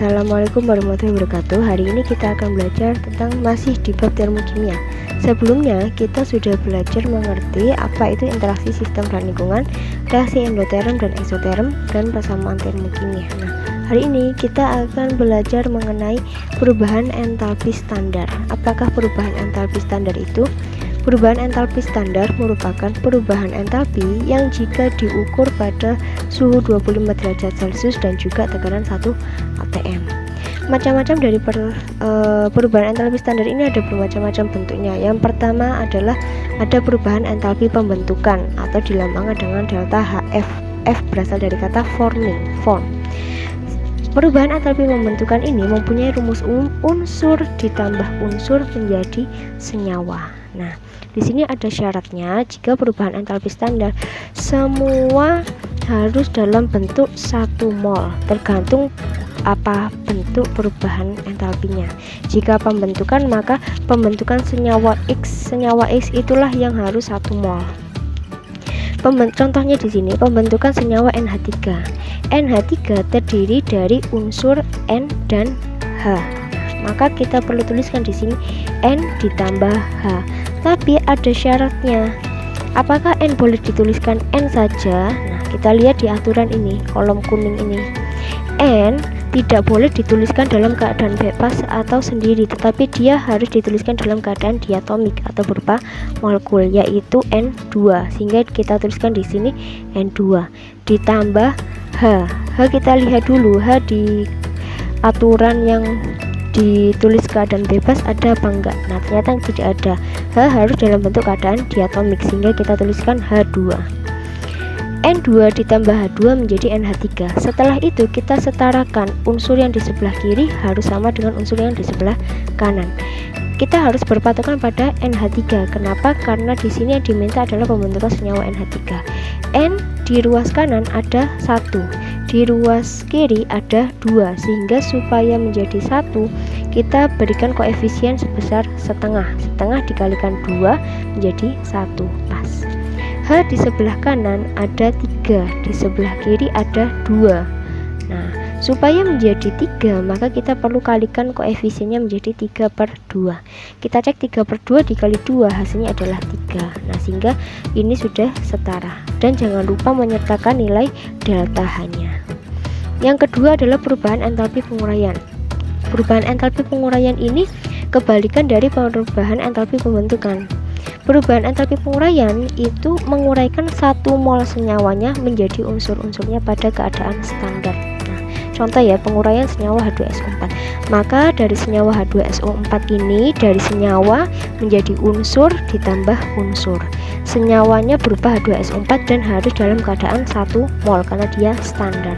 Assalamualaikum warahmatullahi wabarakatuh. Hari ini kita akan belajar tentang masih di bab termokimia. Sebelumnya kita sudah belajar mengerti apa itu interaksi sistem dan lingkungan, reaksi endoterm dan eksoterm, dan persamaan termokimia. Nah, hari ini kita akan belajar mengenai perubahan entalpi standar. Apakah perubahan entalpi standar itu? Perubahan entalpi standar merupakan perubahan entalpi yang jika diukur pada suhu 25 derajat Celcius dan juga tekanan 1 atm. Macam-macam dari perubahan entalpi standar ini ada bermacam-macam bentuknya. Yang pertama adalah ada perubahan entalpi pembentukan atau dilambangkan dengan delta HF. F berasal dari kata forming, form. Perubahan entalpi pembentukan ini mempunyai rumus unsur ditambah unsur menjadi senyawa. Nah, di sini ada syaratnya jika perubahan entalpi standar semua harus dalam bentuk 1 mol, tergantung apa bentuk perubahan entalpinya. Jika pembentukan, maka pembentukan senyawa X itulah yang harus 1 mol. Contohnya di sini pembentukan senyawa NH3. NH3 terdiri dari unsur N dan H. Maka kita perlu tuliskan di sini N ditambah H. Tapi ada syaratnya. Apakah N boleh dituliskan N saja? Nah, kita lihat di aturan ini, kolom kuning ini. N tidak boleh dituliskan dalam keadaan bebas atau sendiri, tetapi dia harus dituliskan dalam keadaan diatomik atau berupa molekul, yaitu N2. Sehingga kita tuliskan di sini N2 ditambah H. H kita lihat dulu, H di aturan yang ditulis keadaan bebas ada apa enggak? Nah, ternyata tidak ada. H harus dalam bentuk keadaan diatomik, sehingga kita tuliskan H2. N2 ditambah H2 menjadi NH3. Setelah itu kita setarakan unsur yang di sebelah kiri harus sama dengan unsur yang di sebelah kanan. Kita harus berpatokan pada NH3. Kenapa? Karena di sini yang diminta adalah pembentukan senyawa NH3. N di ruas kanan ada 1, di ruas kiri ada 2, sehingga supaya menjadi 1 kita berikan koefisien sebesar setengah. Setengah dikalikan 2 menjadi 1, pas. H di sebelah kanan ada 3, di sebelah kiri ada 2. Nah, supaya menjadi 3 maka kita perlu kalikan koefisiennya menjadi 3/2. Kita cek 3/2 dikali 2 hasilnya adalah 3. Nah, sehingga ini sudah setara. Dan jangan lupa menyertakan nilai delta H-nya. Yang kedua adalah perubahan entalpi penguraian. Perubahan entalpi penguraian ini kebalikan dari perubahan entalpi pembentukan. Perubahan entalpi penguraian itu menguraikan 1 mol senyawanya menjadi unsur-unsurnya pada keadaan standar. Nah, contoh ya, penguraian senyawa H2SO4. Maka dari senyawa H2SO4 ini dari senyawa menjadi unsur ditambah unsur. Senyawanya berupa H2SO4 dan harus dalam keadaan 1 mol karena dia standar.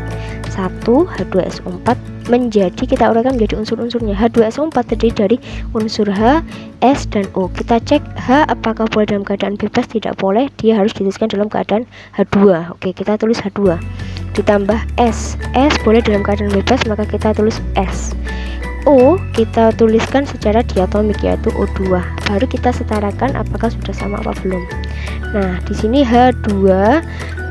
1 H2SO4 menjadi, kita uraikan menjadi unsur-unsurnya. H2SO4 terdiri dari unsur H, S, dan O. Kita cek H apakah boleh dalam keadaan bebas, tidak boleh, dia harus dituliskan dalam keadaan H2. Oke, kita tulis H2 ditambah S. S boleh dalam keadaan bebas, maka kita tulis S. O kita tuliskan secara diatomik, yaitu O2. Baru kita setarakan apakah sudah sama apa belum. Nah, di sini H2,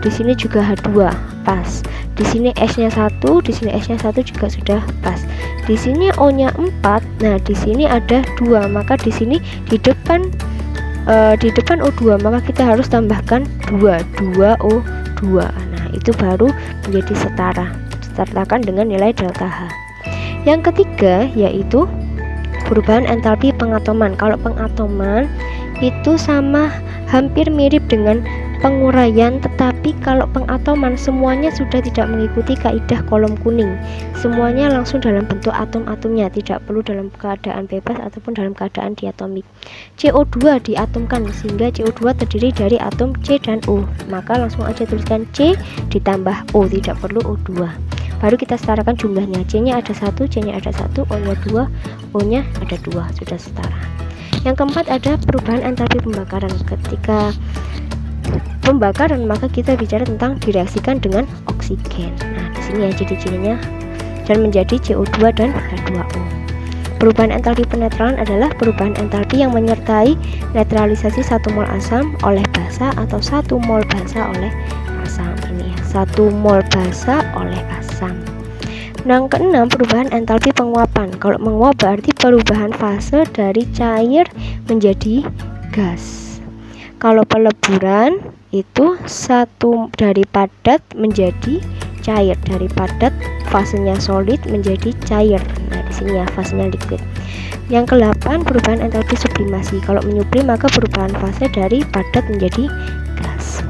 di sini juga H2, pas. Di sini S-nya 1, di sini S-nya 1 juga sudah pas. Di sini O-nya 4. Nah, di sini ada 2, maka di sini di depan O2 maka kita harus tambahkan 2 O2. Nah, itu baru menjadi setara. Sertakan dengan nilai delta H. Yang ketiga yaitu perubahan entalpi pengatoman. Kalau pengatoman itu sama, hampir mirip dengan penguraian, tetapi kalau pengatoman semuanya sudah tidak mengikuti kaidah kolom kuning. Semuanya langsung dalam bentuk atom-atomnya, tidak perlu dalam keadaan bebas ataupun dalam keadaan diatomik. CO2 diatomkan sehingga CO2 terdiri dari atom C dan O. Maka langsung aja tuliskan C ditambah O, tidak perlu O2. Baru kita setarakan jumlahnya. C-nya ada 1, C-nya ada 1, O-nya 2, O-nya ada 2, sudah setara. Yang keempat ada perubahan entalpi pembakaran. Ketika pembakaran maka kita bicara tentang direaksikan dengan oksigen. Nah, di sini ya ciri-cirinya, dan menjadi CO2 dan H2O. Perubahan entalpi penetralan adalah perubahan entalpi yang menyertai netralisasi 1 mol asam oleh basa atau 1 mol basa oleh asam. Ini ya, 1 mol basa oleh asam. Yang keenam, perubahan entalpi penguapan. Kalau menguap berarti perubahan fase dari cair menjadi gas. Kalau peleburan itu dari padat menjadi cair, dari padat fasenya solid menjadi cair. Nah, di sini ya fasenya liquid. Yang ke-8, perubahan entalpi sublimasi. Kalau menyublim maka perubahan fase dari padat menjadi gas.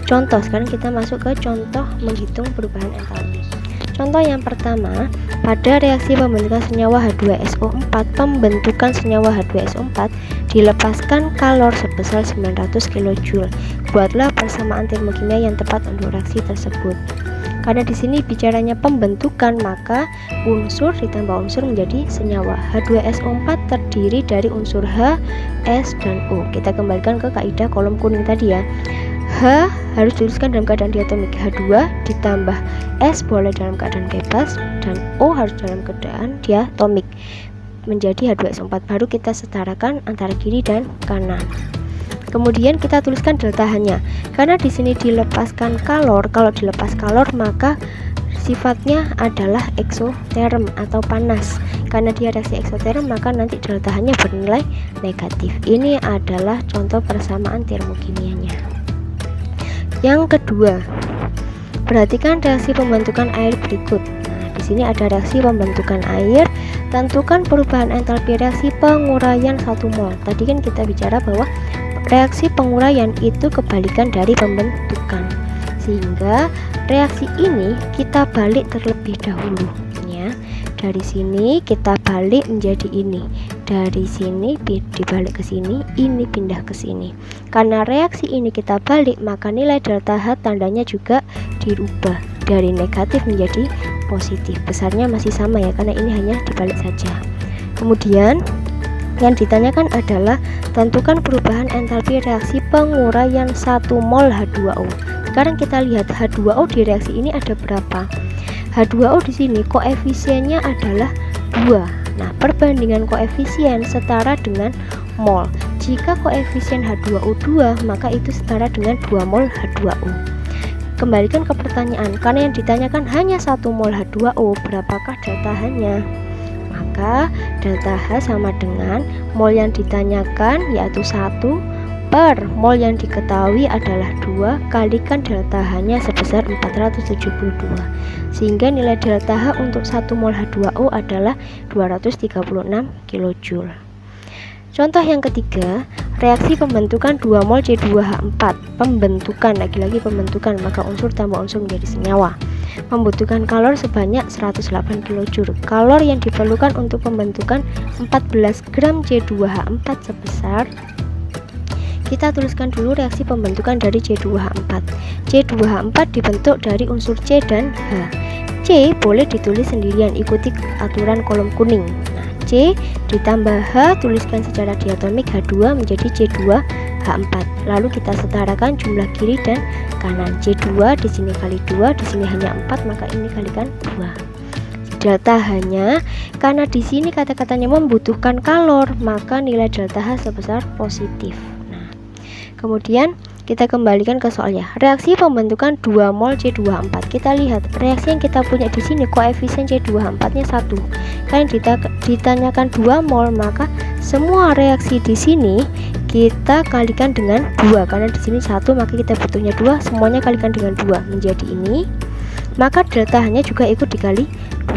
Contoh, sekarang kita masuk ke contoh menghitung perubahan entalpi. Contoh yang pertama, pada reaksi pembentukan senyawa H2SO4, pembentukan senyawa H2SO4 dilepaskan kalor sebesar 900 kJ. Buatlah persamaan termokimia yang tepat untuk reaksi tersebut. Karena di sini bicaranya pembentukan, maka unsur ditambah unsur menjadi senyawa. H2SO4 terdiri dari unsur H, S, dan O. Kita kembalikan ke kaidah kolom kuning tadi ya. H harus dituliskan dalam keadaan diatomik. H2 ditambah S boleh dalam keadaan bebas, dan O harus dalam keadaan diatomik menjadi H2SO4. Baru kita setarakan antara kiri dan kanan. Kemudian kita tuliskan delta H-nya. Karena di sini dilepaskan kalor, kalau dilepas kalor maka sifatnya adalah eksoterm atau panas. Karena dia reaksi eksoterm maka nanti delta H-nya bernilai negatif. Ini adalah contoh persamaan termokimianya. Yang kedua, perhatikan reaksi pembentukan air berikut. Nah, di sini ada reaksi pembentukan air. Tentukan perubahan entalpi reaksi penguraian 1 mol. Tadi kan kita bicara bahwa reaksi penguraian itu kebalikan dari pembentukan, sehingga reaksi ini kita balik terlebih dahulu ya. Dari sini kita balik menjadi ini, dari sini dibalik ke sini, ini pindah ke sini. Karena reaksi ini kita balik, maka nilai delta H tandanya juga dirubah dari negatif menjadi positif. Besarnya masih sama ya, karena ini hanya dibalik saja. Kemudian yang ditanyakan adalah tentukan perubahan entalpi reaksi penguraian 1 mol H2O. Sekarang kita lihat H2O di reaksi ini ada berapa? H2O di sini koefisiennya adalah 2. Nah, perbandingan koefisien setara dengan mol. Jika koefisien H2O 2, maka itu setara dengan 2 mol H2O. Kembalikan ke pertanyaan, karena yang ditanyakan hanya 1 mol H2O, berapakah delta H-nya? Maka delta H sama dengan mol yang ditanyakan yaitu 1 per mol yang diketahui adalah 2 kalikan delta H-nya sebesar 472. Sehingga nilai delta H untuk 1 mol H2O adalah 236 kJ. Contoh yang ketiga, reaksi pembentukan 2 mol C2H4. Pembentukan, lagi-lagi pembentukan, maka unsur tambah unsur menjadi senyawa. Membutuhkan kalor sebanyak 108 kJ. Kalor yang diperlukan untuk pembentukan 14 gram C2H4 sebesar, kita tuliskan dulu reaksi pembentukan dari C2H4. C2H4 dibentuk dari unsur C dan H. C boleh ditulis sendirian, ikuti aturan kolom kuning. Nah, C ditambah H, tuliskan secara diatomik H2 menjadi C2H4. Lalu kita setarakan jumlah kiri dan kanan. C2 di sini kali 2, di sini hanya 4, maka ini kalikan 2. Delta H-nya, karena di sini kata-katanya membutuhkan kalor, maka nilai delta H sebesar positif. Nah, kemudian kita kembalikan ke soalnya. Reaksi pembentukan 2 mol C2H4. Kita lihat reaksi yang kita punya di sini koefisien C2H4-nya 1. Kan ditanyakan 2 mol, maka semua reaksi di sini kita kalikan dengan 2. Karena di sini 1, maka kita butuhnya 2, semuanya kalikan dengan 2 menjadi ini. Maka delta H-nya juga ikut dikali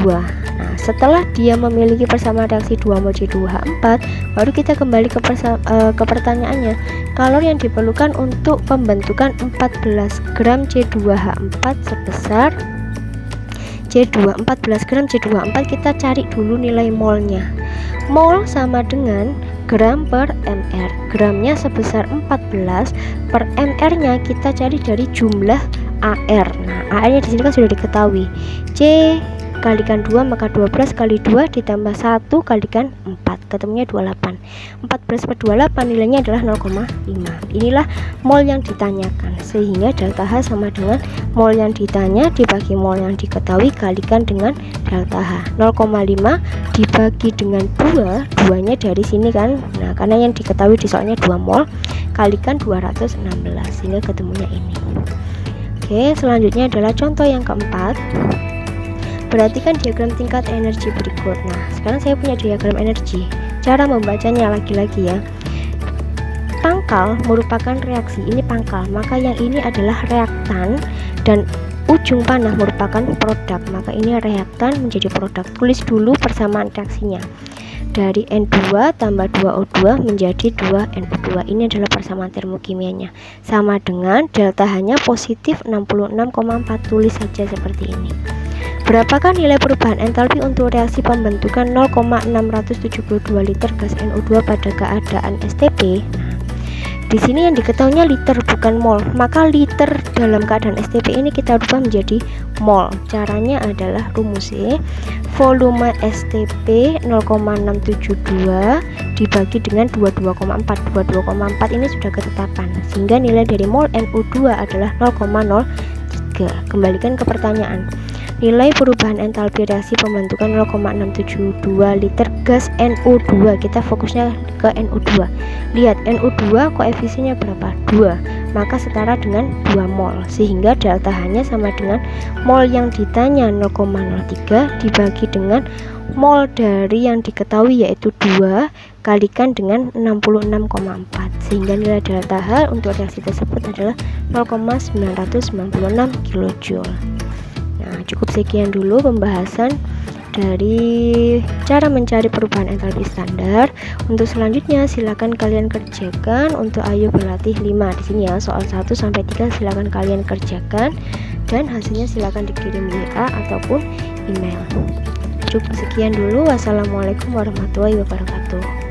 2. Nah, setelah dia memiliki persamaan reaksi 2 mol C2H4, baru kita kembali ke pertanyaannya. Kalor yang diperlukan untuk pembentukan 14 gram C2H4 sebesar 14 gram C2H4, kita cari dulu nilai molnya. Mol sama dengan gram per mr. Gramnya sebesar 14, per mr-nya kita cari dari jumlah AR. Nah, AR-nya di sini kan sudah diketahui. C kalikan 2, maka 12 kali 2 ditambah 1 kalikan 4, ketemunya 28. 14 per 28 nilainya adalah 0,5. Inilah mol yang ditanyakan, sehingga delta H sama dengan mol yang ditanya dibagi mol yang diketahui kalikan dengan delta H. 0,5 dibagi dengan 2, 2-nya dari sini kan. Nah, karena yang diketahui di soalnya 2 mol, kalikan 216, sehingga ketemunya ini. Oke, selanjutnya adalah contoh yang keempat. Perhatikan diagram tingkat energi berikut. Nah, sekarang saya punya diagram energi. Cara membacanya lagi-lagi ya. Pangkal merupakan reaksi, ini pangkal, maka yang ini adalah reaktan, dan ujung panah merupakan produk, maka ini reaktan menjadi produk. Tulis dulu persamaan reaksinya. Dari N2 tambah 2O2 menjadi 2NO2. Ini adalah persamaan termokimianya. Sama dengan delta H-nya positif 66,4. Tulis saja seperti ini. Berapakah nilai perubahan entalpi untuk reaksi pembentukan 0,672 liter gas NO2 pada keadaan STP? Di sini yang diketahuinya liter bukan mol, maka liter dalam keadaan STP ini kita rubah menjadi mol. Caranya adalah rumusnya volume STP 0,672 dibagi dengan 22,4. 22,4 ini sudah ketetapan, sehingga nilai dari mol NO2 adalah 0,03. Kembalikan ke pertanyaan. Nilai perubahan entalpi reaksi pembentukan 0,672 liter gas NO2. Kita fokusnya ke NO2. Lihat NO2 koefisiennya berapa? 2. Maka setara dengan 2 mol. Sehingga delta H-nya sama dengan mol yang ditanya 0,03 dibagi dengan mol dari yang diketahui yaitu 2 kalikan dengan 66,4. Sehingga nilai delta H untuk reaksi tersebut adalah 0,996 kJ. Nah, cukup sekian dulu pembahasan dari cara mencari perubahan entalpi standar. Untuk selanjutnya silakan kalian kerjakan untuk Ayo Berlatih 5. Di sini ya, soal 1 sampai 3 silakan kalian kerjakan dan hasilnya silakan dikirim WA ataupun email. Cukup sekian dulu. Wassalamualaikum warahmatullahi wabarakatuh.